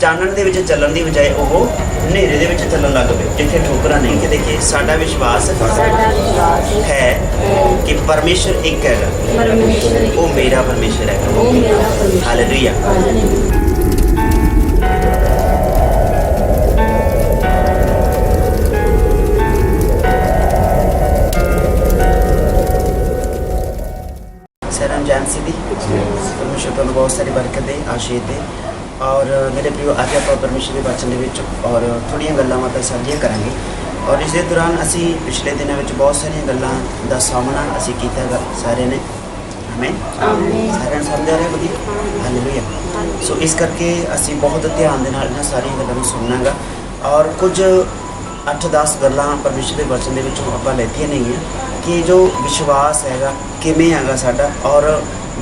ਚਾਨਣ ਦੇ ਵਿੱਚ ਚੱਲਣ ਦੀ ਬਜਾਏ ਉਹ ਹਨੇਰੇ ਦੇ ਵਿੱਚ ਚੱਲਣ ਲੱਗ ਪਏ, ਜਿੱਥੇ ਠੋਕਰਾਂ ਨਹੀਂ। ਕਿ ਦੇਖੇ ਸਾਡਾ ਵਿਸ਼ਵਾਸ ਹੈ ਕਿ ਪਰਮੇਸ਼ਰ ਇੱਕ ਹੈਗਾ, ਉਹ ਮੇਰਾ ਪਰਮੇਸ਼ਰ ਹੈਗਾ। ਹਾਲੇਲੂਇਆ। परमेश्वर तुहानूं बहुत सारी बरकत दे, आशीष दे। और मेरे प्रियो अज आप परमेश्वर के वचन दे और थोड़िया गल्लां मतलब साझियां करांगे। और इस दौरान असी पिछले दिनों में बहुत सारिया गल्लां दा सामना असी कीता सारे ने। हमें सारे समझ आ रहे बढ़िया। हालेलुया। सो इस करके असी बहुत ध्यान दे नाल इन्हां सारिया गल्लां नूं सुनना गा। और कुछ 8-10 गल्लां परमेश्वर के वचन दे विचों आपां लैतियां नहीं है कि जो विश्वास हैगा किवें हैगा साडा, और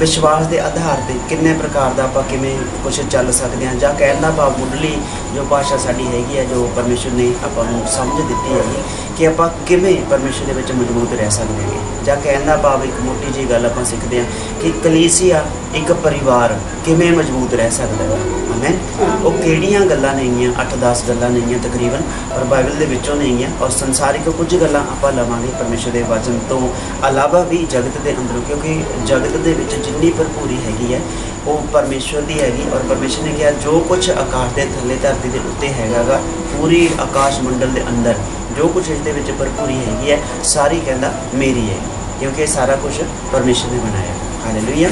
विश्वास के आधार पर किन्ने प्रकार का आप किमें कुछ चल सकते हैं, जां कहण दा भाव मुढ़ली जो भाषा साडी हैगी है, जो परमेश्वर ने आपां नूं समझ दित्ती हैगी कि आपां किमें परमेश्वर दे विच मजबूत रह सकते हैं। जां कहण दा भाव एक मोटी जी गल आपां सिੱਖਦੇ हैं कि कलीसिया एक परिवार किमें मजबूत रह सकता है। हमें वो किहड़ियां गल्लां नहींगियां, 8-10 गल्लां नहींगियां तकरीबन, पर बाइबल दे विचों नहींगियां। और संसारिक कुछ गल्लां आपां लवांगे परमेश्वर के वचन तो अलावा भी जगत के अंदरों, क्योंकि जगत दे विच जिन्नी भरपूरी हैगी है वो परमेश्वर की हैगी। और परमेश्वर ने कहा जो कुछ आकाश के थले धरती के उत्ते हैगा, पूरी आकाश मंडल के अंदर जो कुछ इसके विच भरपूरी हैगी है, सारी कहता मेरी है, क्योंकि सारा कुछ परमेश्वर ने बनाया। हालेलुया।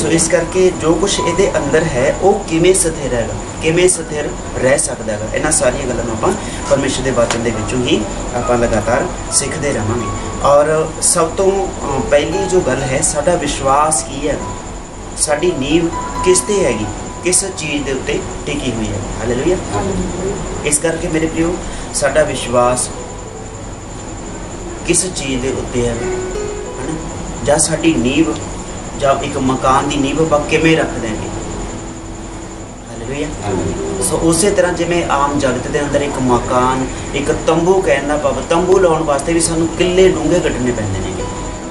सो इस करके जो कुछ ये अंदर है वो किमें स्थिर हैगा, किमें स्थिर रह सकता है। इन्हां सारिया गल्लां नूं आपां परमेश्वर के वचन के विचों ही आपां लगातार सीखते रहांगे। और सब तो पहली जो गल है, साडा विश्वास की है, साडी नींव किस ते हैगी, किस चीज़ के उत्ते टिकी हुई है। हालेलुया। इस करके मेरे प्रियो साडा विश्वास किस चीज़ के उत्ते है ना, जां साडी नींव जां एक मकान की नींव आपां किवें रख देंगे। हालेलुया। सो उस तरह जिवें आम जगत के अंदर एक मकान, एक तंबू कहण दा भाव, तंबू लाउण वास्ते भी सानूं किले डूंघे कड्ढने पैंदे ने।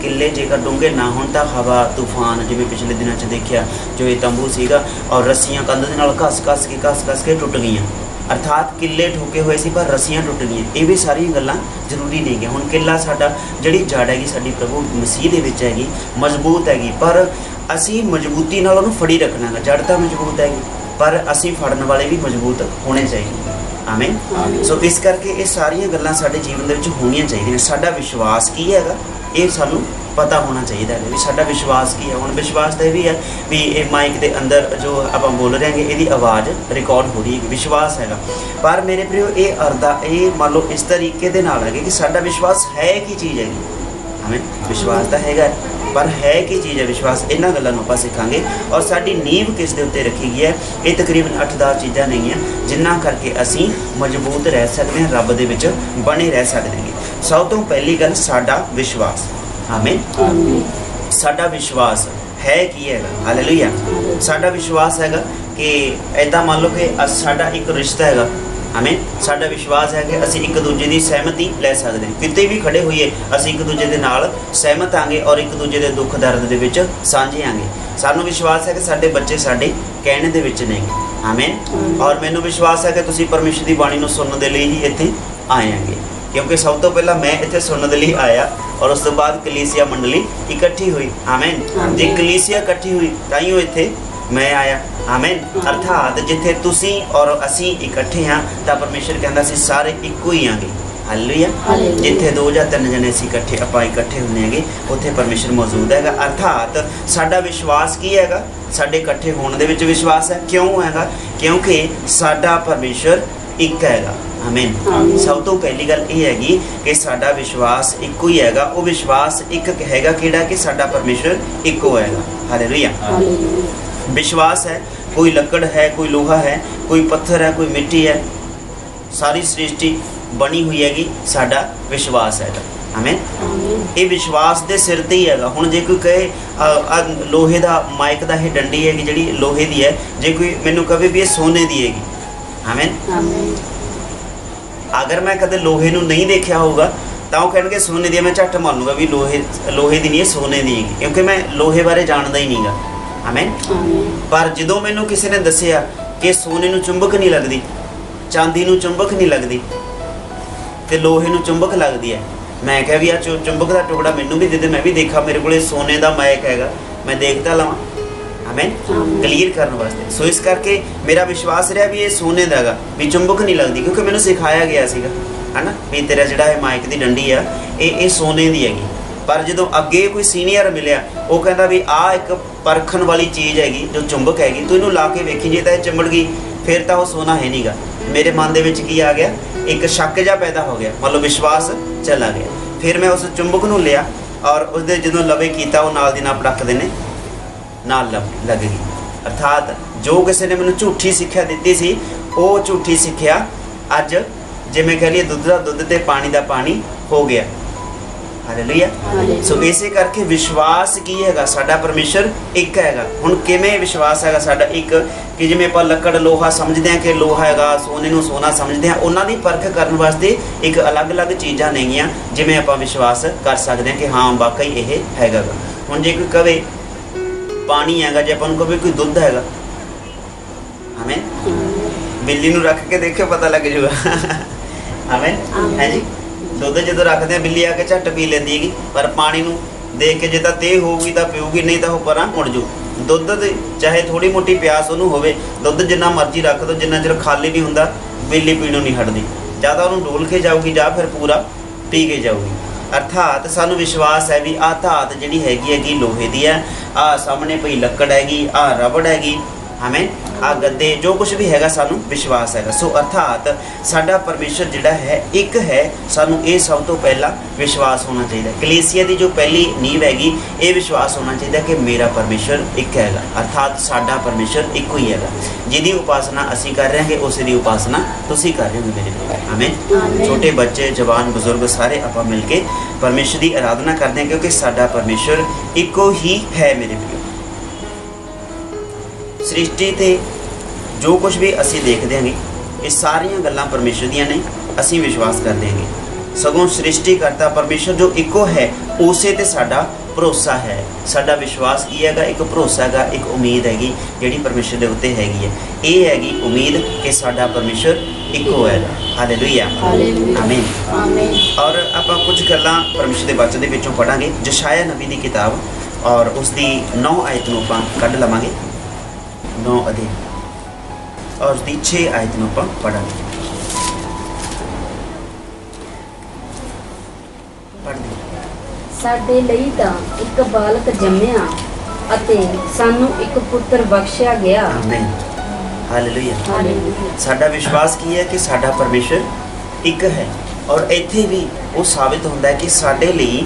किले जेकर डूंघे ना होण तां हवा तूफान जिवें पिछले दिनों च देखिया जो ये तंबू सीगा, और रस्सियां कंध दे नाल घस के टुट गईयां, अर्थात किले ठोके हुए सी पर रस्सियां टुट गईयां। ये भी सारी गल्लां जरूरी नहीं है। हुण किला साडा जिहड़ी जड़ हैगी साडी प्रभु मसीह दे विच हैगी, मजबूत हैगी, पर असी मजबूती नाल उहनूं फड़ी रखना है। जड़ तां मजबूत हैगी पर असी फड़न वाले भी मजबूत होने चाहिए। आमीन। सो इस करके ये सारिया गल्लां साडे जीवन दे विच होणीआं चाहिए। साडा विश्वास की हैगा ये सानूं पता होना चाहिए है भी साडा विश्वास की है। हुण विश्वास तो यह भी है भी ये माइक के अंदर जो आप बोल रहे हैं ये आवाज़ रिकॉर्ड हो रही है, विश्वास हैगा। पर मेरे प्रियो ये मान लो इस तरीके दे नाल है कि साडा विश्वास है की चीज़ हैगी। हमें विश्वास तो हैगा पर है की चीज़ है विश्वास, इन्हां गल्लां नूं आपां सीखांगे। और साडी नींव किस दे उत्ते रखी गई है, ये तकरीबन 8-10 चीज़ां नहीं हैं जिन्हां करके असीं मजबूत रह सकते हैं, रब दे विच बने रह सकते हैं। सब तो पहली गल साडा विश्वास। आमीन। साडा विश्वास है की है। हालेलुया। साडा विश्वास हैगा कि ऐदा मान लो कि साडा एक रिश्ता हैगा। हमें साडा विश्वास है कि असी एक दूजे की सहमति लै सकते हैं, किते भी खड़े होइए असी एक दूजे के नाल सहमत आंगे और एक दूजे के दुख दर्द दे विच साझे आंगे। सानू विश्वास है कि साडे बच्चे साडे कहने दे विच नहीं। आमीन। और मैनू विश्वास है कि तुसी परमेश्वर की बाणी नूं सुनने दे लई ही इत्थे आए आंगे, क्योंकि सब तो पहला मैं इत्थे सुनने दे लई आया और उस तो बाद कलीसिया मंडली इकट्ठी हुई। आमीन। जे कलीसिया इकट्ठी हुई ताइयों इत्थे मैं आया। आमीन। अर्थात जिथे तुसी और असी इकट्ठे हाँ तो परमेश्वर कहता सी सारे इक्को ही आंगे। हालेलुया। जिथे 2 या 3 जने असी इकट्ठे आपां इकट्ठे हुंदे हैगे उत्थे परमेश्वर मौजूद हैगा। अर्थात साडा विश्वास की हैगा, साडे इकट्ठे होने दे विच विश्वास है। क्यों हैगा? क्योंकि साडा परमेश्वर एक हैगा। आमीन। सब तो पहली गल ये हैगी कि साडा विश्वास इक्को ही हैगा। वो विश्वास एक हैगा किहड़ा कि साडा परमेश्वर इक्को हैगा। हालेलुया। विश्वास है, कोई लकड़ है, कोई लोहा है, कोई पत्थर है, कोई मिट्टी है, सारी सृष्टि बनी हुई हैगी साडा विश्वास है। हमें ये विश्वास के सिर ते ही हैगा। हुण जे कोई कहे लोहे का माइक का यह डंडी है जी लोहे की है, जे कोई मैनू कहे भी ये सोने की हैगी। हमें अगर मैं कदे लोहे नूं नहीं देखा होगा तो वह कहेंगे सोने दी, मैं झट मान लूँगा भी लोहे की नहीं है, सोने की हैगी, क्योंकि मैं लोहे बारे जानता ही नहीं गा। आमीन। पर जो मैनू किसी ने दसिया कि सोने नूं चुंबक नहीं लगती, चांदी नूं चुंबक नहीं लगती, तो लोहे नूं चुंबक लगती है। मैं क्या भी आ चुंबक का टुकड़ा मैनू भी दे दे, मैं भी देखा, मेरे को सोने का मैक हैगा, मैं देखता लवां। हमें क्लीयर करने वास्ते। सो इस करके मेरा विश्वास रहा भी ये सोने का हैगा, भी चुंबक नहीं लगती, क्योंकि मैंने सिखाया गया सीगा, है ना, भी तेरा जिहड़ा है माइक की डंडी आ ये सोने की हैगी। पर जो अगे कोई सीनियर मिलिया, वो कहता भी आ एक परखण वाली चीज़ हैगी जो चुंबक हैगी, तू इनू ला के वेखी, जे तो चिंबड़ गई फिर तो वो सोना है नहीं गा। मेरे मन के की आ गया, एक शक जा पैदा हो गया, मतलब विश्वास चला गया। फिर मैं उस चुंबक नूं लिया और उसके जो लवे किया, वो नाल दी नाल पटक देने नाल लग गई। अर्थात जो किसी ने मैंने झूठी सिक्ख्या दी सी, वो झूठी सिक्ख्या अज जिवें कह लीए दुध का दुध ते पानी का पानी हो गया। हालेलुया। सो इसे करके विश्वास की हैगा, साडा परमेश्वर एक हैगा। हुण किवें विश्वास हैगा साडा एक, कि जिवें आपां लक्कड़ लोहा समझदे हां कि लोहा हैगा, सोने नूं सोना समझदे हां, उन्हां दी परख करन वास्ते एक अलग अलग चीज़ां नेगियां जिवें आपां विश्वास कर सकदे हां कि हाँ वाकई इह हैगा। हुण जे कोई कहे पानी हैगा, जे आपां नूं कहे कोई दुध हैगा, हमें बिल्ली नूं रख के देखियो पता लग जाऊगा। हमें है जी, दुध जो रखते हैं बिल्ली आके झट पी लेंदी है, पर पानी नूं देख के जे तां ते होगी तो पीऊगी, नहीं तो वह परां मुड़ जू। दुध चाहे थोड़ी मोटी प्यास उन्होंने होवे, दुध जिन्ना मर्जी रख दो, जिन्ना चिर खाली नहीं हुंदा बिल्ली पीणों नहीं हटदी, या तो उन्होंने डोल के जाऊगी या फिर पूरा पी के जाऊगी। अर्थात सानू विश्वास है भी आ धात जिहड़ी हैगी लोहे दी है, आ सामने पई लक्कड़ हैगी, आ रबड़ हैगी, हमें आ गद्दे जो कुछ भी हैगा सानू विश्वास हैगा। सो अर्थात साडा परमेश्वर जिहड़ा है एक है, सानू ये सब तो पहला विश्वास होना चाहिए। कलीसिया की जो पहली नींव हैगी, ये विश्वास होना चाहिए कि मेरा परमेश्वर एक हैगा, अर्थात साडा परमेश्वर एक ही हैगा। जिहदी उपासना असीं कर रहे हैं, उस दी उपासना तुसीं कर रहे हो मेरे भाई। हमें छोटे बच्चे जवान बुजुर्ग सारे आपां मिल के परमेश्वर की आराधना करते हैं, क्योंकि साडा परमेश्वर इको ही है मेरे भाई। सृष्टि ते जो कुछ भी असी देखते हैं, ये सारिया गल्लां परमेश्वर दियां ने, असी विश्वास कर देंगे। सगों सृष्टि करता परमेश्वर जो इको है, उसे ते साडा भरोसा है। साडा विश्वास की हैगा, एक भरोसा हैगा, एक उम्मीद हैगी जिहड़ी परमेश्वर दे उत्ते हैगी है। ये हैगी उम्मीद कि साडा परमेश्वर इको हैगा। हालेलुया, आमीन। और आपां कुछ गल्लां परमेश्वर दे वचन दे विचों पढ़ांगे। जशाया नबी दी किताब और उसकी 9 आयत नूं आपां कढ लवांगे, 9 अध्याय और उसकी 6 आयत नूं आपां पढ़ांगे। ਸਾਡੇ ਲਈ ਤਾਂ ਇੱਕ ਬਾਲਕ ਜੰਮਿਆ ਅਤੇ ਸਾਨੂੰ ਇੱਕ ਪੁੱਤਰ ਬਖਸ਼ਿਆ ਗਿਆ। आमीन, हालेलुया। साडा विश्वास की है कि साडा परमेश्वर एक है, और इत्थे भी वो साबित होंदा है कि साडे लई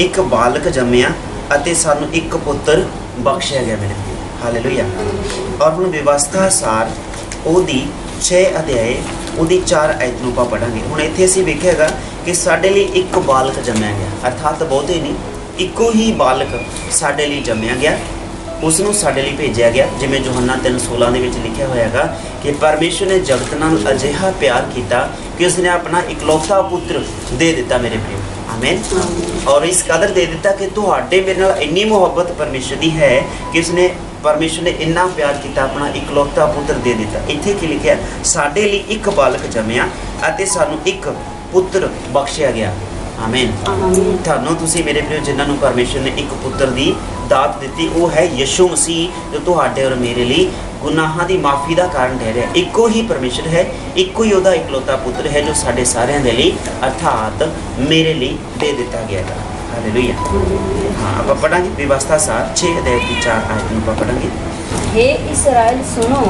एक बालक जम्मिया ਅਤੇ सानू एक पुत्र बख्शिया गया मेरे भाई। हालेलुया। और हुण व्यवस्था सार ओदी 6 अध्याय ओदी 4 आयत नूं आपां पढ़ांगे। हुण इत्थे असीं वेखिआगा कि साडे लई एक बालक जम्मिया गया, अर्थात बहुते नहीं, इको ही बालक साडे लई जम्मिया गया, उसनूं साडे लई भेजिया गया। जिवें यूहन्ना 3:16 दे विच लिखिआ होया हैगा कि परमेश्वर ने जगत नाल अजिहा प्यार कीता कि उसने अपना इकलौता पुत्र दे दिता मेरे प्रियो। आमीन। और इस कदर दे दिता कि तुहाडे मेरे नाल इन्नी मुहब्बत परमेश्वर दी है कि उसने परमेश्वर ने इन्ना प्यार किया, अपना इकलौता पुत्र दे दिता। इत्थे की लिखिआ, साडे लई एक बालक जम्मिया अते सानू एक पुत्र बख्शिया गया। आमीन। तुहानूं तुसीं मेरे प्रियो जिन्हां नूं परमेश्वर ने एक पुत्र दी दात दित्ती, वो है यीशु मसीह, जो तुहाडे और मेरे लिए गुनाहां दी माफ़ी का कारण ठहरिआ। इको ही परमेश्वर है, इको ही उहदा इकलौता पुत्र है जो साडे सारिआं दे लई अर्थात मेरे लिए दे दिता गया है। हालेलुया। हाँ, आप पढ़ांगे व्यवस्था सार 6 अध्याय की 4 आयत नूं पढ़ांगे। हे इस्राएल सुनो,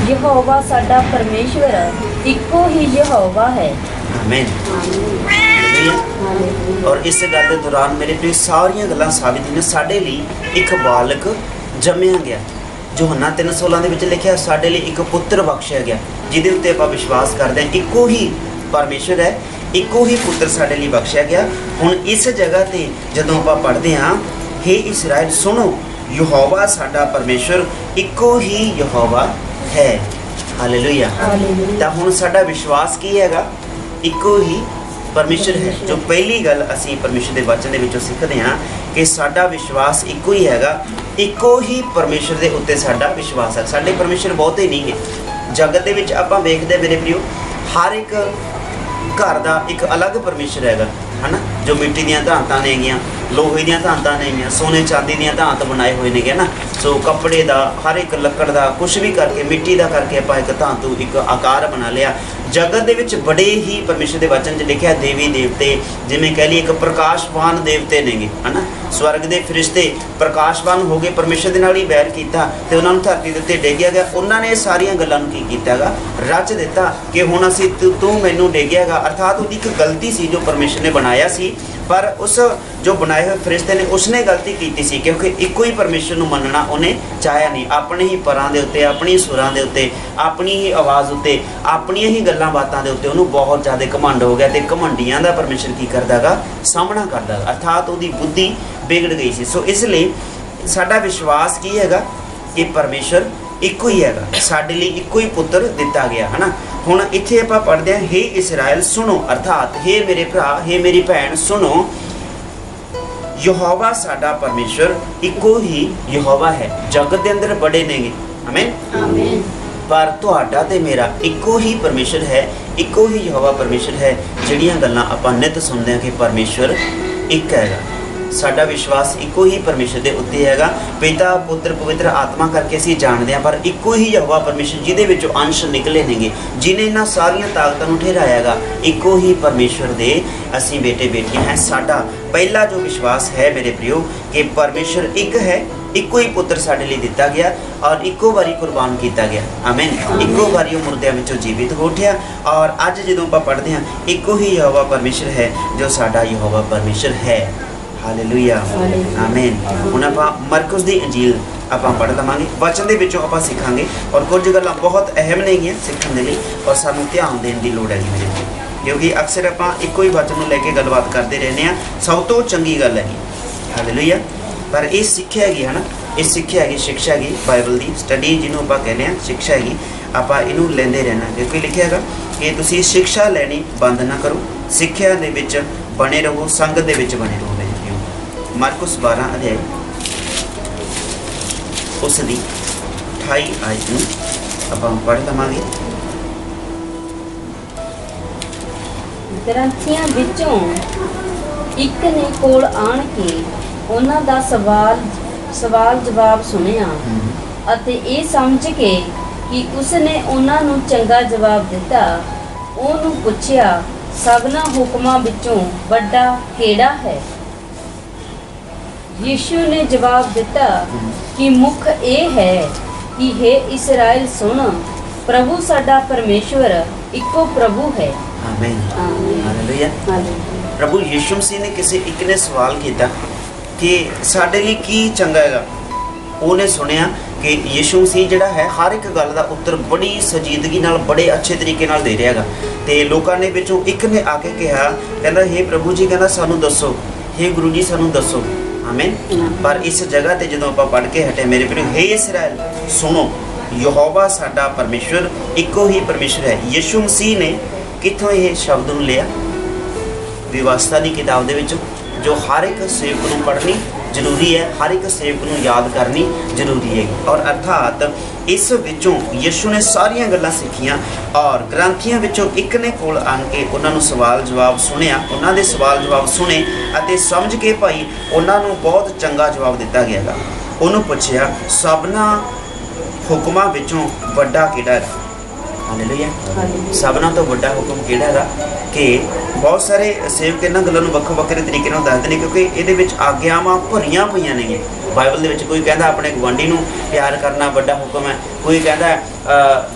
यहोवा साडा परमेश्वर इको ही यहोवा है। आमीन। और इस गल के दौरान मेरे प्रिय सारियां गल्लां साबित ने साडे लई एक बालक जम्मिया गया। यूहन्ना 3:16 दे विच लिखिआ, साडे लई एक पुत्र बख्शिया गया, जिहदे उत्ते आपां विश्वास करदे हां। इको ही परमेश्वर है, इको ही पुत्र साडे लई बख्शिया गया। हुण इस जगह ते जदों आपां पढ़दे हां, हे इस्राएल सुनो, यहोवा साडा परमेश्वर इको ही यहोवा है। हालेलुया। तां हुण साडा विश्वास की हैगा, इको ही परमेश्वर है। जो पहली गल असी परमेश्वर के वचन के विचों सिੱਖਦੇ हाँ कि साडा विश्वास इक्को ही हैगा, इक्को ही परमेश्वर के उत्ते साडा विश्वास है। साडे परमेश्वर बहुते नहीं है। जगत दे विच आपां वेखदे मेरे प्रियो, हर एक घर का एक अलग परमेश्वर हैगा, है ना। जो मिट्टी दीयां धांतां नेगियां, लोहे दीयां धांतां नेगियां, सोने चांदी दीयां धांत बनाए हुए ने, ना। सो कपड़े का हर एक लकड़ का कुछ भी करके मिट्टी का करके आप एक धातु एक आकार बना लिया। जगत दे विच बड़े ही परमेश्वर के वचन च लिखा देवी देवते जिमें कह लीए एक प्रकाशवान देवते नेगे, है ना। स्वर्ग के फरिश्ते प्रकाशवान हो गए, परमेश्वर के नाल ही बैर किया तो उन्होंने धरती के उत्ते डेगिया गया। उन्होंने सारिया गल्लां नूं की कीता गा, रच दिता कि हुण असीं तू मैनूं डेगिया गा। अर्थात उसकी एक गलती सी जो परमेश्वर ने बनाया सी, पर उस जो बनाए हुए फरिश्ते ने उसने गलती की सी, क्योंकि इक्को ही परमेश्वर नूं मनना उन्हें चाहया नहीं। अपने ही परां दे उत्ते, अपनी सुरां दे उत्ते, अपनी ही आवाज़ उत्ते, अपनी ही गल्लां बातां दे उत्ते उन्होंने बहुत ज़्यादा घमंड हो गया। तो घमंडियां दा परमेश्वर की करदा गा, सामना करदा गा। अर्थात उसकी बुद्धि बिगड़ गई सी। सो इसलिए साडा विश्वास की हैगा कि परमेश्वर इक्को ही हैगा, साडे लई इक्को ही पुत्र दिता गया, है ना। हुण इत्थे आपां पढ़दे हां, हे इस्राएल सुनो, अर्थात हे मेरे भरा, हे मेरी भैन सुनो, यहोवा साडा परमेश्वर इक्को ही यहोवा है। जगत के अंदर बड़े नेगे, आमीन आमीन, पर तुहाडा ते मेरा इक्को ही परमेश्वर है, इक्को ही यहोवा परमेश्वर है। जिहड़ियां गल्लां आपां नित सुनदे हां कि परमेश्वर एक हैगा, साडा विश्वास इक्को ही परमेश्वर के उत्ते हैगा। पिता पुत्र पवित्र आत्मा करके असीं जाणदे हां, पर इक्को ही यहोवा परमेश्वर जिहदे विचों अंश निकले नेगे, जिन्हें इन्हां सारियां ताकतां नूं ठहरायागा, इक्को ही परमेश्वर दे असीं बेटे बेटियां हैं। साडा पहला जो विश्वास है मेरे प्रियो कि परमेश्वर एक है, इक्को ही पुत्र साडे लई दिता गया और इक्को बारी कुर्बान किया गया, आमीन। इक्को बारी वो मुर्दियां विचों जीवित हो उठिया। और अज जदों आपां पढ़दे हां, इक्को ही यहोवा परमेश्वर है जो साडा यहोवा परमेश्वर है। हालेलुया, आमीन। हुण आपां मरकुस दी इंजील आपां पढ़ लवांगे, वचन दे विचों आपां सिखांगे और कुछ गल्लां बहुत अहम नेगियां सीखण दे लई और सानूं ध्यान देण दी लोड़ है मेरे, क्योंकि अक्सर आपां इक्को ही वचन नूं लैके गलबात करते रहने आ। सब तो चंगी गल है, हालेलुया। पर ये सिक्ख्या हैगी, है ना, ये सिक्ख्या हैगी, शिक्षा हैगी, बाइबल की स्टडी जिन्हों आपां कहने आ शिक्षा हैगी, आपां इहनूं लैंदे रहना। क्योंकि लिखिआ हैगा कि तुसीं शिक्षा लैनी बंद ना करो, सिक्ख्या दे विच बने रहो, संगत दे विच बने रहो। मरकुस 12 अध्याय उसदी 28 आयत नूं आपां पढ़ लवांगे। ਗ੍ਰੰਥੀਆਂ ਵਿੱਚੋਂ ਇੱਕ ਨੇ ਕੋਲ ਆਣ ਕੇ ਉਹਨਾਂ ਦਾ ਸਵਾਲ ਜਵਾਬ ਸੁਣਿਆ ਅਤੇ ਇਹ ਸਮਝ ਕੇ ਕਿ ਉਸਨੇ ਉਹਨਾਂ ਨੂੰ ਚੰਗਾ ਜਵਾਬ ਦਿੱਤਾ, ਉਹਨੂੰ ਪੁੱਛਿਆ, ਸਭਨਾਂ ਹੁਕਮਾਂ ਵਿੱਚੋਂ ਵੱਡਾ ਕਿਹੜਾ ਹੈ? यीशु ने जवाब दिता कि मुख ये है कि हे इस्राएल सुन, प्रभु साडा परमेश्वर इक्को प्रभु है, आमीन, हालेलुया। प्रभु यीशु मसीह ने किसी एक ने सवाल किया कि साडे लई की चंगा हैगा। उन्हें सुनिया कि यीशु मसीह जिहड़ा है हर एक गल का उत्तर बड़ी संजीदगी नाल बड़े अच्छे तरीके नाल दे रहा हैगा। ते लोकां ने विचों एक ने आके कहा, कहंदा हे प्रभु जी, कहंदा सानू दसो, हे गुरु जी सानू दसो, आमीन। पर इस जगह ते जदों आपां पढ़ के हटे मेरे प्रियो, हे इस्राएल सुनो, यहोवा साडा परमेश्वर इक्को ही परमेश्वर है। यीशु मसीह ने कित्थों ये शब्द नूं लिया? व्यवस्था दी किताब दे विचों, जो हर एक सेवक नूं पढ़नी जरूरी है, हर एक सेवक नूं याद करनी जरूरी है। और अर्थात इस विचों यीशु ने सारियां गल्लां सीखियां और ग्रंथियां विचों एक ने कोल आण के उन्हां नूं सवाल जवाब सुनिया, उन्हां दे सवाल जवाब सुने अते समझ के भाई उन्हां नूं बहुत चंगा जवाब दिता गया गा। उन्होंने पूछया, सबना हुक्मां विचों वड्डा किहड़ा है? हालेलुया। सबना तो वड्डा हुक्म किहड़ा हैगा? कि बहुत सारे सेवक इन्हां गल्लां नूं वक्खो वक्खरे तरीके नाल दसदे ने, क्योंकि इहदे विच आग्यावां भरियां पईयां ने। बाइबल दे विच कोई कहंदा अपने गवांढी नूं प्यार करना वड्डा हुक्म है, कोई कहंदा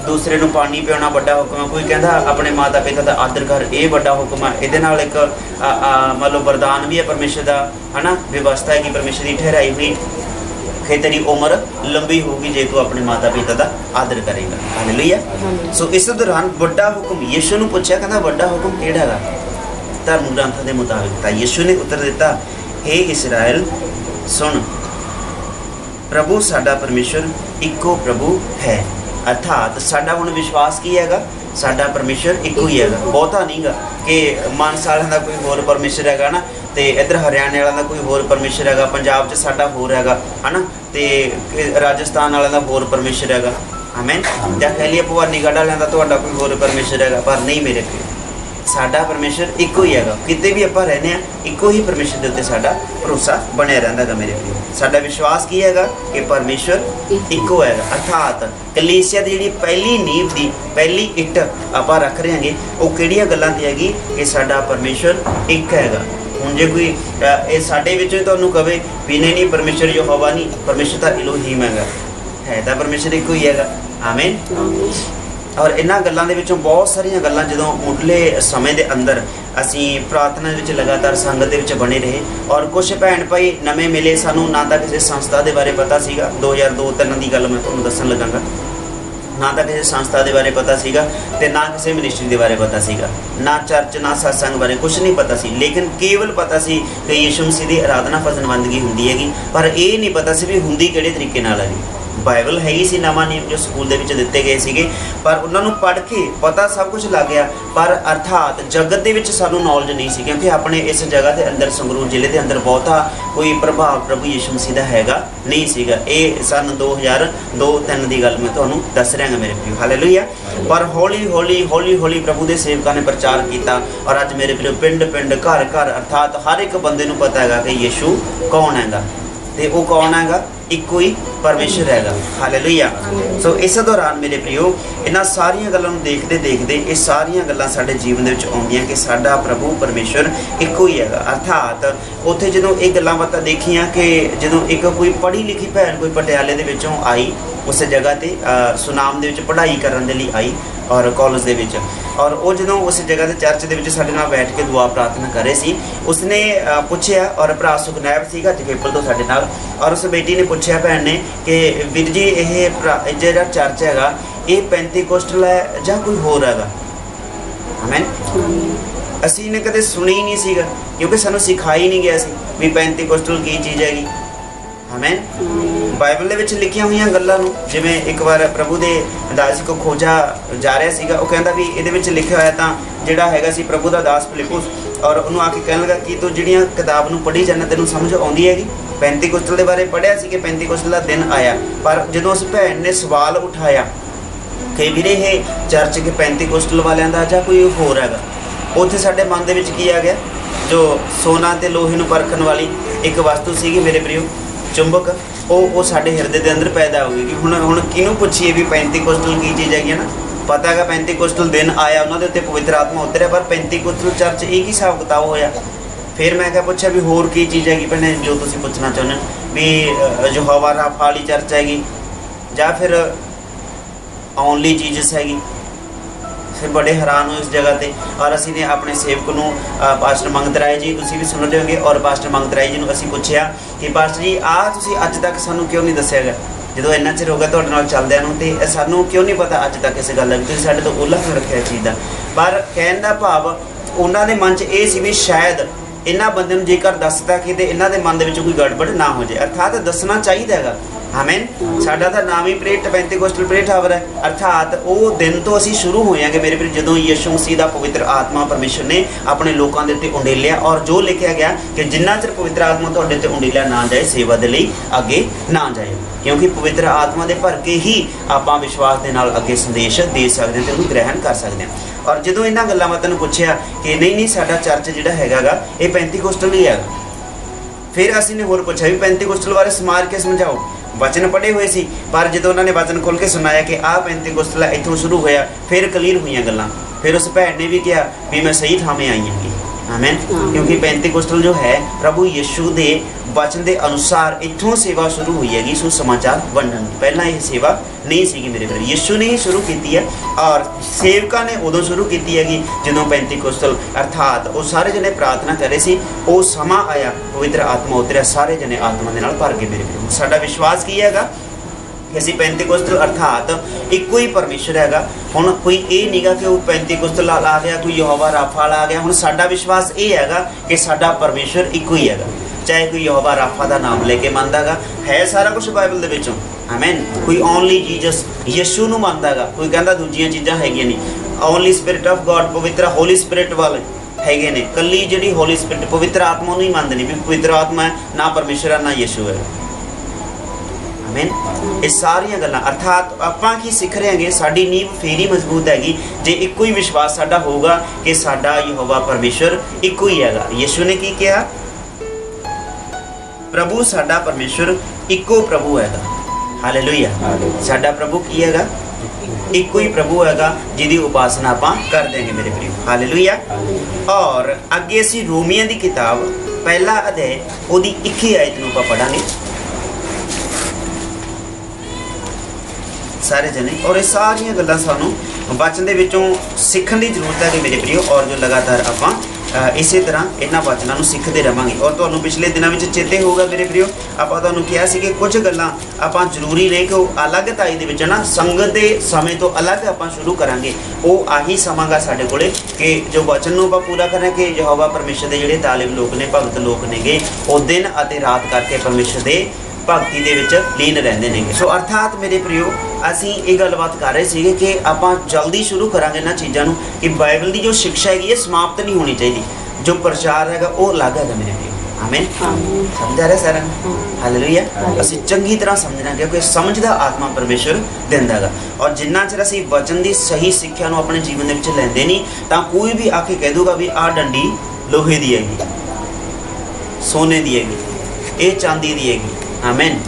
दूसरे नूं पानी पिआउणा वड्डा हुक्म है, कोई कहंदा अपने माता पिता दा आदर कर, ये वड्डा हुक्म है। इहदे नाल एक मतलब वरदान भी है परमेश्वर दा, है ना, व्यवस्था है कि परमेश्वर दी ठहराई हुई कि तेरी उम्र लंबी होगी जे तू अपने माता पिता का आदर करेगा। हालेलुया। सो इस दौरान वड्डा हुक्म यीशु ने पूछा, कहना वड्डा हुक्म किहड़ा है? धर्म ग्रंथ के मुताबिक यीशु ने उत्तर दिता, हे इस्राएल सुन, प्रभु साडा परमेश्वर इक्को प्रभु है। अर्थात साडा हुण विश्वास की हैगा, साडा परमेश्वर इक्को ही हैगा। बहुता नहीं गा कि मानसा वालियां दा कोई होर परमेश्वर हैगा ना, ते इधर हरियाणे वालियां दा कोई होर परमेश्वर हैगा, पंजाब च साडा होर हैगा है ना, ते राजस्थान वालियां दा होर परमेश्वर हैगा। आमीन। जां कह लईए भवानीगढ़ वालियां दा तुहाडा कोई होर परमेश्वर हैगा, पर नहीं मेरे प्रियो, साडा परमेश्वर इक्को ही हैगा। किते भी आपां रहने आ, इक्को ही परमेश्वर दे उत्ते साडा भरोसा बनिया रहिंदा गा मेरे प्रियो। साडा विश्वास की हैगा कि परमेश्वर इक्को हैगा। अर्थात कलीसिया दी जिहड़ी पहली नींव दी पहली इट आपां रख रहे हांगे, ओह किहड़ियां गल्लां ते हैगी कि साडा परमेश्वर एक हैगा। हुण जे कोई ये साडे विचों ही तुहानूं कहे भी नहीं परमेश्वर यहोवा नहीं, परमेश्वर तां इलोहीम हैगा, है तां परमेश्वर इक्को ही हैगा। आमीन। और इन्हां गल्लां दे विचों बहुत सारियां गल्लां जदों मुढले समय दे अंदर असीं प्रार्थना दे विच लगातार संगत दे विच बने रहे, और कुछ भैन भाई नਵੇਂ मिले, सानूं ना तां किसी संस्था दे बारे पता सीगा, 2002-3 दी गल मैं तुहानूं दस्सण लगांगा, ना तां किसी संस्था दे बारे पता सीगा ते ना किसी मिनिस्ट्री दे बारे पता सीगा, ना चर्च ना सत्संग बारे कुछ नहीं पता सी, लेकिन केवल पता सी कि यीशु मसीह दी आराधना भजन बंदगी हुंदी हैगी, पर ये नहीं पता सी भी हुंदी किहड़े तरीके नाल हैगी। बाइबल हैगी सी नवां नियम जो स्कूल दे विच दित्ते गए सीगे, पर उन्हां नूं पढ़ के पता सब कुछ लग गया, पर अर्थात जगत दे विच सानूं नॉलेज नहीं सी, क्योंकि अपने इस जगह के अंदर संगरूर जिले के अंदर बहुता कोई प्रभाव प्रभु यीशु मसीह दा हैगा नहीं सीगा। ये सन 2002-3 दी गल मैं तुहानूं दस रहा मेरे प्रियो। हालेलुया। पर हौली हौली प्रभु दे सेवकां ने प्रचार किया, और अज मेरे प्रियो पिंड पिंड घर घर अर्थात हर एक बंदे नूं पता हैगा कि यीशु कौन हैगा, ते वो कौन हैगा, इक्को ही परमेश्वर हैगा। हालेलुया। सो इस दौरान मेरे प्रियो इन्हां सारियां गल्लां नूं देखदे देखदे ये सारियां गल्लां साडे जीवन दे विच आउंदियां कि साडा प्रभु परमेश्वर इक्को ही हैगा। अर्थात उत्थे जदों ये गल्लां बातां देखियां कि जदों एक कोई पढ़ी लिखी भैन कोई पटियाले दे विचों आई, उस जगह ते सुनाम दे विच पढ़ाई करन दे लई आई, और कॉलेज दे विच, और वो जदों उस जगह ते चर्च दे विच साडे नाल बैठ के दुआ प्रार्थना कर रहे सी, उसने पुछया, और भरा सुखनैब सीगा जगेपल तो साडे नाल, और उस बेटी ने पुछया भैन ने कि वीर जी ये जिहड़ा चर्च हैगा ये पेंतीकोस्टल है जां कोई होर हैगा। आमीन। असीं ने कदे सुनी ही नहीं सीगा, क्योंकि सानूं सिखाई नहीं गया सी भी पेंतीकोस्टल की चीज़ हैगी। आमीन। बाइबल दे विच लिखियां होईयां गल्लां नूं, जिवें एक बार प्रभु दे दास को खोजा जा रहा सीगा, वो कहंदा भी इहदे विच लिखिया होया तां जिहड़ा हैगा सी प्रभु दा दास फिलिप्पुस, और उन्होंने आके कहण लगा कि तू जिहड़ियां किताब नूं पढ़ी जाना तैनूं समझ आउंदी हैगी। पेंतीकोस्टल दे बारे पढ़िया सी कि पेंतीकोस्टल दा दिन आया, पर जदों उस भैन ने सवाल उठाया कि वीरे ये चर्च के पेंतीकोस्टल वालियां दा जां कोई होर हैगा, उत्थे साडे मन दे विच की आ गया, जो सोना ते लोहे नूं परखण वाली एक वस्तु सीगी मेरे प्रियो, चुंबक, वो साडे हिरदे दे अंदर पैदा हो गई कि हुण किहनूं पुछीए भी पेंतीकोस्टल की चीज़ हैगी ना। पता है पेंतीकोस्टल दिन आया, उन्होंने उत्ते पवित्र आत्मा उतरिया, पर पेंतीकोस्टल चर्च एक ही हिसाब किताब होया। फिर मैं क्या पूछा भी होर की चीज़ हैगी भैने जो तुसीं पुछना चाहुंदे भी यहोवा राफा वाली चर्च हैगी जां फिर ओनली जीसस हैगी। फिर बड़े हैरान हो इस जगह ते, और असीं ने अपने सेवक नूं पास्टर मंगत राय जी तुसीं भी सुन रहे होगे, और पास्टर मंगत राय जी नूं असीं पुछया कि पास्टर जी तुसीं अज तक सानूं क्यों नहीं दस्सिया गया, जो इन्ना चिर हो गया तुहाडे नाल चलदिआं नूं ते सानूं क्यों नहीं पता अज तक इस गल दा भी तुसीं साडे तो ओला क्यों रखिआ इस चीज़ दा। पर कहण दा भाव उन्हां दे मन च ये सी भी शायद इन्हां बंदे नूं जेकर दसदा कि ते इन्हां दे मन दे विच कोई गड़बड़ ना हो जाए, अर्थात दसना चाहिदा हैगा। आमीन। साडा तां नाम ही प्रेट पेंतीकोस्टल प्रेट हावर है, अर्थात वो दिन तो असीं शुरू होए कि मेरे प्रिय जदों यीशु मसीह दा पवित्र आत्मा परमेश्वर ने अपने लोकां दे उत्ते उंडेलिया, और जो लिखिया गया कि जिन्ना चिर पवित्र आत्मा तुहाडे ते उंडेलिया ना जाए सेवा दे लई अगे ना जाए, क्योंकि पवित्र आत्मा दे भर के ही आपां विश्वास दे नाल अगे संदेश दे सकदे ते उहनूं ग्रहण कर सकदे हां। और जदों इन्हां गल्लां बातां नूं पुछया कि नहीं साडा चर्च जिहड़ा हैगा ये पेंतीकोस्टल ही हैगा, फिर असीं ने होर पुछया भी पेंतीकोस्टल बारे समार के समझाओ। वचन पढ़े हुए सी, पर जो उन्होंने वचन खोल के सुनाया कि पेंतीकोस्टल इत्थों शुरू होया, फिर क्लीयर हुई गल्लां। फिर उस भैन ने भी कहा भी मैं सही थामे आई हूँ। आमीन। क्योंकि पेंतीकोस्टल जो है प्रभु यीशु दे वचन के अनुसार इत्थों सेवा शुरू हुई हैगी सुसमाचार वंडन की। पहला यह सेवा नहीं सी मेरे प्यारे, यीशु ने ही शुरू की है, और सेवका ने उदों शुरू की हैगी जदों पेंतीकोस्टल अर्थात वो सारे जने प्रार्थना करे सी, वो समा आया पवित्र आत्मा उतरिया, सारे जने आत्मा के नाल भर गए मेरे प्यारे। साडा विश्वास की हैगा ਕਿ ਅਸੀਂ ਪੈਂਤੀਕੋਸਤ ਅਰਥਾਤ ਇੱਕੋ ਹੀ ਪਰਮੇਸ਼ਰ ਹੈਗਾ। ਹੁਣ ਕੋਈ ਇਹ ਨਹੀਂਗਾ ਕਿ ਉਹ ਪੈਂਤੀਕੋਸਤ ਆ ਗਿਆ, ਕੋਈ ਯਹੋਵਾ ਰਾਫਾ ਵਾਲਾ ਆ ਗਿਆ। ਹੁਣ ਸਾਡਾ ਵਿਸ਼ਵਾਸ ਇਹ ਹੈਗਾ ਕਿ ਸਾਡਾ ਪਰਮੇਸ਼ਰ ਇੱਕੋ ਹੀ ਹੈਗਾ। ਚਾਹੇ ਕੋਈ ਯਹੋਵਾ ਰਾਫਾ ਦਾ ਨਾਮ ਲੈ ਕੇ ਮੰਨਦਾਗਾ, ਹੈ ਸਾਰਾ ਕੁਝ ਬਾਈਬਲ ਦੇ ਵਿੱਚੋਂ, ਆਮੇਨ। ਕੋਈ ਓਨਲੀ ਜੀਸਸ ਯਿਸੂ ਨੂੰ ਮੰਨਦਾਗਾ, ਕੋਈ ਕਹਿੰਦਾ ਦੂਜੀਆਂ ਚੀਜ਼ਾਂ ਹੈਗੀਆਂ ਨਹੀਂ। ਓਨਲੀ ਸਪਿਰਿਟ ਆਫ ਗੋਡ, ਪਵਿੱਤਰ ਹੋਲੀ ਸਪਿਰਿਟ ਵਾਲੇ ਹੈਗੇ ਨੇ। ਕੱਲੀ ਜਿਹੜੀ ਹੋਲੀ ਸਪਿਰਿਟ ਪਵਿੱਤਰ ਆਤਮਾ ਨੂੰ ਹੀ ਮੰਨਦੇ ਨਹੀਂ ਵੀ ਪਵਿੱਤਰ ਆਤਮਾ ਹੈ, ਨਾ ਪਰਮੇਸ਼ਰ ਹੈ ਨਾ ਯਿਸੂ ਹੈ, ਆਮੇਨ। ਇਹ ਸਾਰੀਆਂ ਗੱਲਾਂ ਅਰਥਾਤ ਆਪਾਂ ਕੀ ਸਿੱਖ ਰਹੇ ਹਾਂਗੇ, ਸਾਡੀ ਨੀਂਹ ਫੇਰ ਹੀ ਮਜ਼ਬੂਤ ਹੈਗੀ ਜੇ ਇੱਕੋ ਹੀ ਵਿਸ਼ਵਾਸ ਸਾਡਾ ਹੋਊਗਾ ਕਿ ਸਾਡਾ ਯਹੋਵਾ ਪਰਮੇਸ਼ਰ ਇੱਕੋ ਹੀ ਹੈਗਾ। ਯਿਸੂ ਨੇ ਕੀ ਕਿਹਾ? ਪ੍ਰਭੂ ਸਾਡਾ ਪਰਮੇਸ਼ਰ ਇੱਕੋ ਪ੍ਰਭੂ ਹੈਗਾ। ਹਾਲੇਲੂਇਆ। ਸਾਡਾ ਪ੍ਰਭੂ ਕੀ ਹੈਗਾ? ਇੱਕੋ ਹੀ ਪ੍ਰਭੂ ਹੈਗਾ ਜਿਹਦੀ ਉਪਾਸਨਾ ਆਪਾਂ ਕਰ ਦੇਂਗੇ ਮੇਰੇ ਪ੍ਰਿਯ। ਹਾਲੇਲੂਇਆ। ਔਰ ਅੱਗੇ ਅਸੀਂ ਰੋਮੀਆਂ ਦੀ ਕਿਤਾਬ ਪਹਿਲਾ ਅਧਿਆਇ ਉਹਦੀ 21 ਆਇਤ ਨੂੰ ਆਪਾਂ ਪੜਾਂਗੇ ਸਾਰੇ ਜਣੇ। ਔਰ ਇਹ ਸਾਰੀਆਂ ਗੱਲਾਂ ਸਾਨੂੰ ਵਚਨ ਦੇ ਵਿੱਚੋਂ ਸਿੱਖਣ ਦੀ ਜ਼ਰੂਰਤ ਹੈ ਕਿ ਮੇਰੇ ਪ੍ਰਿਯ। ਔਰ ਜੋ ਲਗਾਤਾਰ ਆਪਾਂ ਇਸੇ ਤਰ੍ਹਾਂ ਇਹਨਾਂ ਵਚਨਾਂ ਨੂੰ ਸਿੱਖਦੇ ਰਵਾਂਗੇ। ਔਰ ਤੁਹਾਨੂੰ ਪਿਛਲੇ ਦਿਨਾਂ ਵਿੱਚ ਚੇਤੇ ਹੋਊਗਾ ਮੇਰੇ ਪ੍ਰਿਯ, ਆਪਾਂ ਤੁਹਾਨੂੰ ਕਿਹਾ ਸੀ ਕਿ ਕੁਝ ਗੱਲਾਂ ਆਪਾਂ ਜ਼ਰੂਰੀ ਨੇ ਕਿ ਉਹ ਅਲੱਗਤਾਈ ਦੇ ਵਿੱਚ ਨਾ ਸੰਗਤ ਦੇ ਸਮੇਂ ਤੋਂ ਅਲੱਗ ਆਪਾਂ ਸ਼ੁਰੂ ਕਰਾਂਗੇ। ਉਹ ਆਹੀ ਸਮਾਂ ਗਾ ਸਾਡੇ ਕੋਲੇ ਕਿ ਜੋ ਵਚਨ ਨੂੰ ਆਪਾਂ ਪੂਰਾ ਕਰਾਂ ਕਿ ਯਹੋਵਾ ਪਰਮੇਸ਼ਰ ਦੇ ਜਿਹੜੇ ਤਾਲਿਬ ਲੋਕ ਨੇ, ਭਗਤ ਲੋਕ ਨੇਗੇ, ਉਹ ਦਿਨ ਅਤੇ ਰਾਤ ਕਰਕੇ ਪਰਮੇਸ਼ਰ ਦੇ ਭਗਤੀ ਦੇ ਵਿੱਚ ਲੀਨ ਰਹਿੰਦੇ ਨੇਗੇ। ਸੋ ਅਰਥਾਤ ਮੇਰੇ ਪ੍ਰਿਯੋ, ਅਸੀਂ ਇਹ ਗੱਲਬਾਤ ਕਰ ਰਹੇ ਸੀਗੇ ਕਿ ਆਪਾਂ ਜਲਦੀ ਸ਼ੁਰੂ ਕਰਾਂਗੇ ਇਹਨਾਂ ਚੀਜ਼ਾਂ ਨੂੰ ਕਿ ਬਾਈਬਲ ਦੀ ਜੋ ਸਿੱਖਿਆ ਹੈਗੀ ਇਹ ਸਮਾਪਤ ਨਹੀਂ ਹੋਣੀ ਚਾਹੀਦੀ। ਜੋ ਪ੍ਰਚਾਰ ਹੈਗਾ ਉਹ ਅਲੱਗ ਹੈਗਾ ਮੇਰੇ ਪ੍ਰਿਯੋ, ਆਮੇਨ। ਸਮਝ ਆ ਰਿਹਾ ਸਾਰਿਆਂ ਨੂੰ? ਹਾਲੇਲੂਇਆ। ਅਸੀਂ ਚੰਗੀ ਤਰ੍ਹਾਂ ਸਮਝਣਾ ਕਿਉਂਕਿ ਸਮਝ ਦਾ ਆਤਮਾ ਪਰਮੇਸ਼ਰ ਦਿੰਦਾ ਹੈਗਾ। ਔਰ ਜਿੰਨਾ ਚਿਰ ਅਸੀਂ ਵਚਨ ਦੀ ਸਹੀ ਸਿੱਖਿਆ ਨੂੰ ਆਪਣੇ ਜੀਵਨ ਦੇ ਵਿੱਚ ਲੈਂਦੇ ਨਹੀਂ ਤਾਂ ਕੋਈ ਵੀ ਆ ਕੇ ਕਹਿ ਦੂਗਾ ਵੀ ਆਹ ਡੰਡੀ ਲੋਹੇ ਦੀ ਹੈਗੀ, ਸੋਨੇ ਦੀ ਹੈਗੀ, ਇਹ ਚਾਂਦੀ ਦੀ ਹੈਗੀ, ਆਮੇਨ।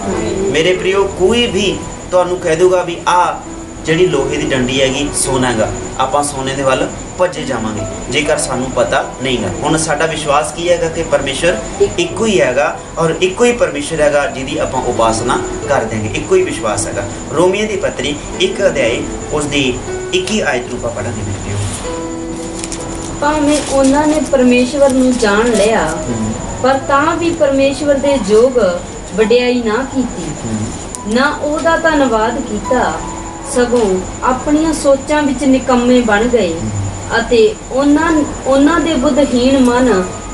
ਮੇਰੇ ਪ੍ਰਿਯੋ, ਕੋਈ ਵੀ ਤੁਹਾਨੂੰ ਕਹਿ ਦੂਗਾ ਵੀ ਆ ਜਿਹੜੀ ਲੋਹੇ ਦੀ ਡੰਡੀ ਹੈਗੀ ਸੋਨਾ ਹੈਗਾ, ਆਪਾਂ ਸੋਨੇ ਦੇ ਵੱਲ ਭੱਜੇ ਜਾਵਾਂਗੇ ਜੇਕਰ ਸਾਨੂੰ ਪਤਾ ਨਹੀਂਗਾ। ਹੁਣ ਸਾਡਾ ਵਿਸ਼ਵਾਸ ਕੀ ਹੈਗਾ ਕਿ ਪਰਮੇਸ਼ਰ ਇੱਕੋ ਹੀ ਹੈਗਾ ਔਰ ਇੱਕੋ ਹੀ ਪਰਮੇਸ਼ਰ ਹੈਗਾ ਜਿਹਦੀ ਆਪਾਂ ਉਪਾਸਨਾ ਕਰ ਦੇਂਗੇ। ਇੱਕੋ ਹੀ ਵਿਸ਼ਵਾਸ ਹੈਗਾ। ਰੋਮੀਆਂ ਦੀ ਪੱਤਰੀ 1 ਅਧਿਆਇ ਉਸ ਦੀ 21 ਆਇਤ ਨੂੰ ਆਪਾਂ ਪੜਾਂਗੇ ਮੇਰੇ ਪ੍ਰਿਯੋ। ਭਾਵੇਂ ਉਹਨਾਂ ਨੇ ਪਰਮੇਸ਼ਵਰ ਨੂੰ ਜਾਣ ਲਿਆ ਪਰ ਤਾਂ ਵੀ ਪਰਮੇਸ਼ਵਰ ਦੇ ਯੋਗ ਵਡਿਆਈ ਨਾ ਕੀਤੀ, ਨਾ ਉਹਦਾ ਧੰਨਵਾਦ ਕੀਤਾ, ਸਗੋਂ ਆਪਣੀਆਂ ਸੋਚਾਂ ਵਿੱਚ ਨਿਕੰਮੇ ਬਣ ਗਏ ਅਤੇ ਉਹਨਾਂ ਦੇ ਬੁੱਧਹੀਣ ਮਨ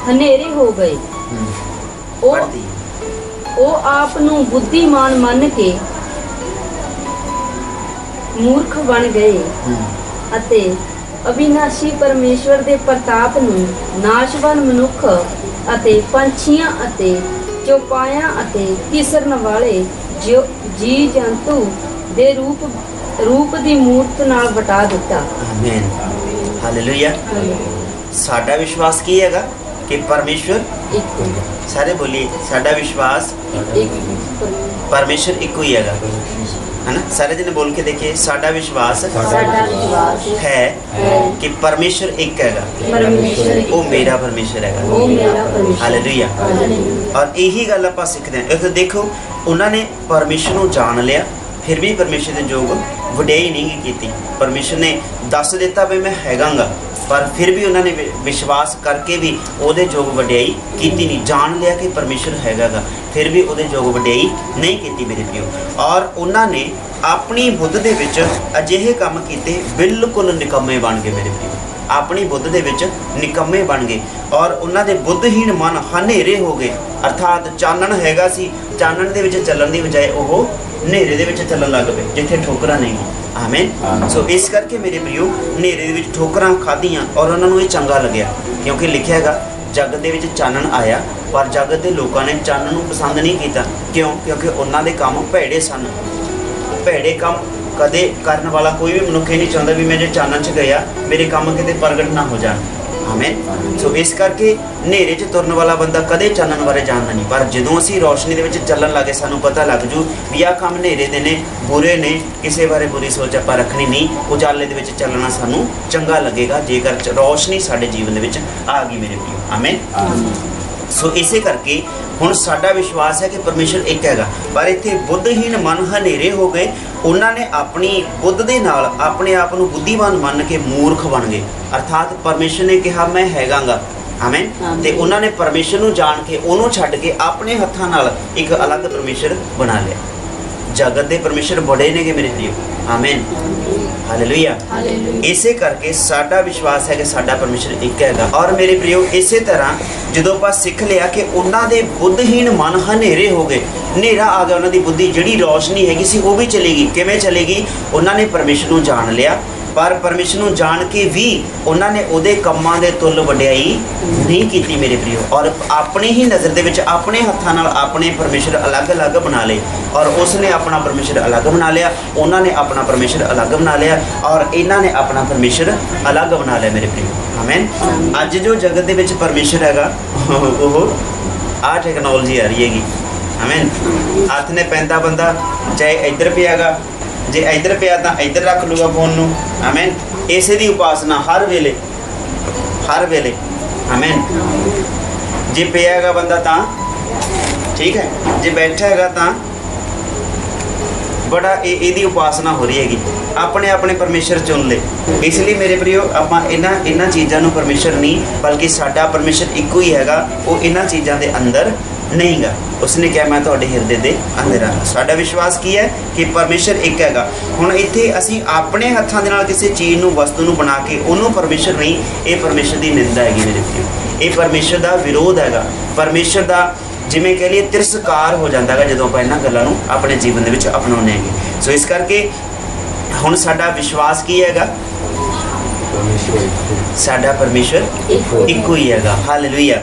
ਹਨੇਰੇ ਹੋ ਗਏ। ਉਹ ਆਪ ਨੂੰ ਬੁੱਧੀਮਾਨ ਮੰਨ ਕੇ ਮੂਰਖ ਬਣ ਗਏ ਅਤੇ ਅਵਿਨਾਸ਼ੀ ਪਰਮੇਸ਼ਵਰ ਦੇ ਪ੍ਰਤਾਪ ਨੂੰ ਨਾਸ਼ਵਾਨ ਮਨੁੱਖ ਅਤੇ ਪੰਛੀਆਂ ਅਤੇ ਚੌਪਾਇਆਂ ਅਤੇ ਤਿਸਰਨ ਵਾਲੇ ਜੀ ਜੰਤੂ ਦੇ ਰੂਪ ਦੀ ਮੂਰਤ ਨਾਲ ਵਟਾ ਦਿੱਤਾ। ਆਮੇਨ। ਹਾਲੇਲੂਇਆ। ਸਾਡਾ ਵਿਸ਼ਵਾਸ ਕੀ ਹੈਗਾ ਕਿ ਪਰਮੇਸ਼ਰ ਇੱਕੋ ਹੀ। ਸਾਰੇ ਬੋਲੀਏ, ਸਾਡਾ ਵਿਸ਼ਵਾਸ ਪਰਮੇਸ਼ਰ ਇੱਕੋ ਹੀ ਹੈਗਾ, है ना। सारे जने बोल के देखिए, साडा विश्वास है कि परमेश्वर एक हैगा, वो मेरा परमेश्वर हैगा। हालेलुया। और यही गल आपां सिखदे हां। इत्थे देखो, उन्होंने परमेश्वर नूं जान लिया, फिर भी परमेश्वर के जोग वडियाई नहीं की। परमेश्वर ने दस दिता भी मैं हैगांगा, पर फिर भी उन्होंने विश्वास करके भी उहदे जोग वडियाई की नहीं। जान लिया कि परमेश्वर हैगा, फिर भी उहदे जोग वडियाई नहीं की मेरे प्यो। और उन्होंने अपनी बुद्ध दे विच अजिहे काम कीते, बिल्कुल निकम्मे बन गए मेरे प्यो। अपनी बुद्ध दे विच निकम्मे बन गए और उन्हां दे बुद्धहीन मन हनेरे हो गए। अर्थात चानण हैगा सी, चानण दे विच चलण दी बजाय ओह हनेरे दे विच चलण लग पे, जिथे ठोकरां नहीं। आमीन। सो इस करके मेरे प्रियो, हनेरे दे विच ठोकरां खाधियां और उन्हां नूं ये चंगा लग्या, क्योंकि लिखिया हैगा जगत दे विच चानण आया, पर जगत दे लोकां ने चानण नूं पसंद नहीं कीता। क्यों? क्योंकि उन्हां दे काम भैड़े सन। भैड़े काम कदे करन वाला कोई भी मनुख नहीं चाहता भी मैं जो चानण च गया मेरे काम किते प्रगट ना हो जाए। आमीन। सो इस करके हनेरे च तुरन वाला बंदा कदे चानण बारे जानदा नहीं, पर जदों असीं रोशनी दे विच चलण लगे सानूं पता लग जू भी आह काम हनेरे दे ने, बुरे ने, किसी बारे बुरी सोच आपां रखनी नहीं। उजाले दे विच चलना सानूं चंगा लगेगा जेकर रोशनी साडे जीवन दे विच आ गई मेरे प्रियो। आमीन। सो इसे करके हुण साडा विश्वास है कि परमेश्वर एक हैगा, पर इत्थे बुद्धहीन मन हनेरे हो गए। उन्होंने अपनी बुद्ध दे नाल अपने आप नूं बुद्धिमान मन के मूर्ख बन गए। अर्थात परमेश्वर ने कहा मैं हैगांगा। आमीन। ते उन्होंने परमेश्वर नूं जान के उहनूं छड्ड के अपने हत्थां नाल एक अलग परमेश्वर बना लिया। ਜਗਤ ਦੇ ਪਰਮੇਸ਼ਰ ਬੜੇ ਨੇਗੇ ਮੇਰੇ ਪ੍ਰਿਓ। ਆਮੀਨ, ਹਾਲੇਲੂਇਆ। ਇਸੇ ਕਰਕੇ ਸਾਡਾ ਵਿਸ਼ਵਾਸ ਹੈ ਕਿ ਸਾਡਾ ਪਰਮੇਸ਼ਰ ਇੱਕ ਹੈਗਾ। ਔਰ ਮੇਰੇ ਪ੍ਰਿਓ ਇਸੇ ਤਰ੍ਹਾਂ ਜਦੋਂ ਆਪਾਂ ਸਿੱਖ ਲਿਆ ਕਿ ਉਹਨਾਂ ਦੇ ਬੁੱਧਹੀਨ ਮਨ ਹਨੇਰੇ ਹੋ ਗਏ, ਹਨੇਰਾ ਆ ਗਿਆ ਉਹਨਾਂ ਦੀ ਬੁੱਧੀ, ਜਿਹੜੀ ਰੌਸ਼ਨੀ ਹੈਗੀ ਸੀ ਉਹ ਵੀ ਚਲੇਗੀ। ਕਿਵੇਂ ਚਲੇਗੀ? ਉਹਨਾਂ ਨੇ ਪਰਮੇਸ਼ਰ ਨੂੰ ਜਾਣ ਲਿਆ, ਪਰ ਪਰਮੇਸ਼ਰ ਨੂੰ ਜਾਣ ਕੇ ਵੀ ਉਹਨਾਂ ਨੇ ਉਹਦੇ ਕੰਮਾਂ ਦੇ ਤੁੱਲ ਵਡਿਆਈ ਨਹੀਂ ਕੀਤੀ ਮੇਰੇ ਪ੍ਰਿਓ। ਔਰ ਆਪਣੀ ਹੀ ਨਜ਼ਰ ਦੇ ਵਿੱਚ ਆਪਣੇ ਹੱਥਾਂ ਨਾਲ ਆਪਣੇ ਪਰਮੇਸ਼ਰ ਅਲੱਗ-ਅਲੱਗ ਬਣਾ ਲਏ। ਔਰ ਉਸ ਨੇ ਆਪਣਾ ਪਰਮੇਸ਼ਰ ਅਲੱਗ ਬਣਾ ਲਿਆ, ਉਹਨਾਂ ਨੇ ਆਪਣਾ ਪਰਮੇਸ਼ਰ ਅਲੱਗ ਬਣਾ ਲਿਆ, ਔਰ ਇਹਨਾਂ ਨੇ ਆਪਣਾ ਪਰਮੇਸ਼ਰ ਅਲੱਗ ਬਣਾ ਲਿਆ ਮੇਰੇ ਪ੍ਰਿਓ। ਆਮੀਨ। ਅੱਜ ਜੋ ਜਗਤ ਦੇ ਵਿੱਚ ਪਰਮੇਸ਼ਰ ਹੈਗਾ ਉਹ ਆਹ ਟੈਕਨੋਲੋਜੀ ਆ ਰਹੀ ਹੈਗੀ। ਆਮੀਨ। ਹੱਥ ਨੇ ਪੈਂਦਾ ਬੰਦਾ ਚਾਹੇ ਇੱਧਰ ਪਿਆਗਾ, ਜੇ ਇੱਧਰ ਪਿਆ ਤਾਂ ਇੱਧਰ ਰੱਖ ਲੂਗਾ ਫੋਨ ਨੂੰ। ਆਮੀਨ। ਇਸੇ ਦੀ ਉਪਾਸਨਾ ਹਰ ਵੇਲੇ ਆਮੀਨ। ਜੇ ਪਿਆ ਹੈਗਾ ਬੰਦਾ ਤਾਂ ਠੀਕ ਹੈ, ਜੇ ਬੈਠਾ ਹੈਗਾ ਤਾਂ ਬੜਾ ਇਹਦੀ ਉਪਾਸਨਾ ਹੋ ਰਹੀ ਹੈਗੀ। ਆਪਣੇ ਆਪਣੇ ਪਰਮੇਸ਼ਰ ਚੁਣ ਲਏ। ਇਸ ਲਈ ਮੇਰੇ ਪ੍ਰਿਓ ਆਪਾਂ ਇਹਨਾਂ ਚੀਜ਼ਾਂ ਨੂੰ ਪਰਮੇਸ਼ਰ ਨਹੀਂ, ਬਲਕਿ ਸਾਡਾ ਪਰਮੇਸ਼ਰ ਇੱਕੋ ਹੀ ਹੈਗਾ। ਉਹ ਇਹਨਾਂ ਚੀਜ਼ਾਂ ਦੇ ਅੰਦਰ ਨਹੀਂ ਗਾ। ਉਸਨੇ ਕਿਹਾ ਮੈਂ ਤੁਹਾਡੇ ਹਿਰਦੇ ਦੇ ਅੰਦਰ ਹਾਂ। ਸਾਡਾ ਵਿਸ਼ਵਾਸ ਕੀ ਹੈ ਕਿ ਪਰਮੇਸ਼ਰ ਇੱਕ ਹੈਗਾ। ਹੁਣ ਇੱਥੇ ਅਸੀਂ ਆਪਣੇ ਹੱਥਾਂ ਦੇ ਨਾਲ ਕਿਸੇ ਚੀਜ਼ ਨੂੰ, ਵਸਤੂ ਨੂੰ ਬਣਾ ਕੇ ਉਹਨੂੰ ਪਰਮੇਸ਼ਰ ਨਹੀਂ, ਇਹ ਪਰਮੇਸ਼ਰ ਦੀ ਨਿੰਦਾ ਹੈਗੀ ਮੇਰੇ ਪ੍ਰਿਓ। ਇਹ ਪਰਮੇਸ਼ਰ ਦਾ ਵਿਰੋਧ ਹੈਗਾ। ਪਰਮੇਸ਼ਰ ਦਾ ਜਿਵੇਂ ਕਹਿ ਲਈਏ ਤਿਰਸਕਾਰ ਹੋ ਜਾਂਦਾ ਹੈਗਾ ਜਦੋਂ ਆਪਾਂ ਇਹਨਾਂ ਗੱਲਾਂ ਨੂੰ ਆਪਣੇ ਜੀਵਨ ਦੇ ਵਿੱਚ ਅਪਣਾਉਂਦੇ ਹੈਗੇ। ਸੋ ਇਸ ਕਰਕੇ ਹੁਣ ਸਾਡਾ ਵਿਸ਼ਵਾਸ ਕੀ ਹੈਗਾ? ਸਾਡਾ ਪਰਮੇਸ਼ਰ ਇੱਕੋ ਹੀ ਹੈਗਾ। ਹਾਲੇਲੂਇਆ।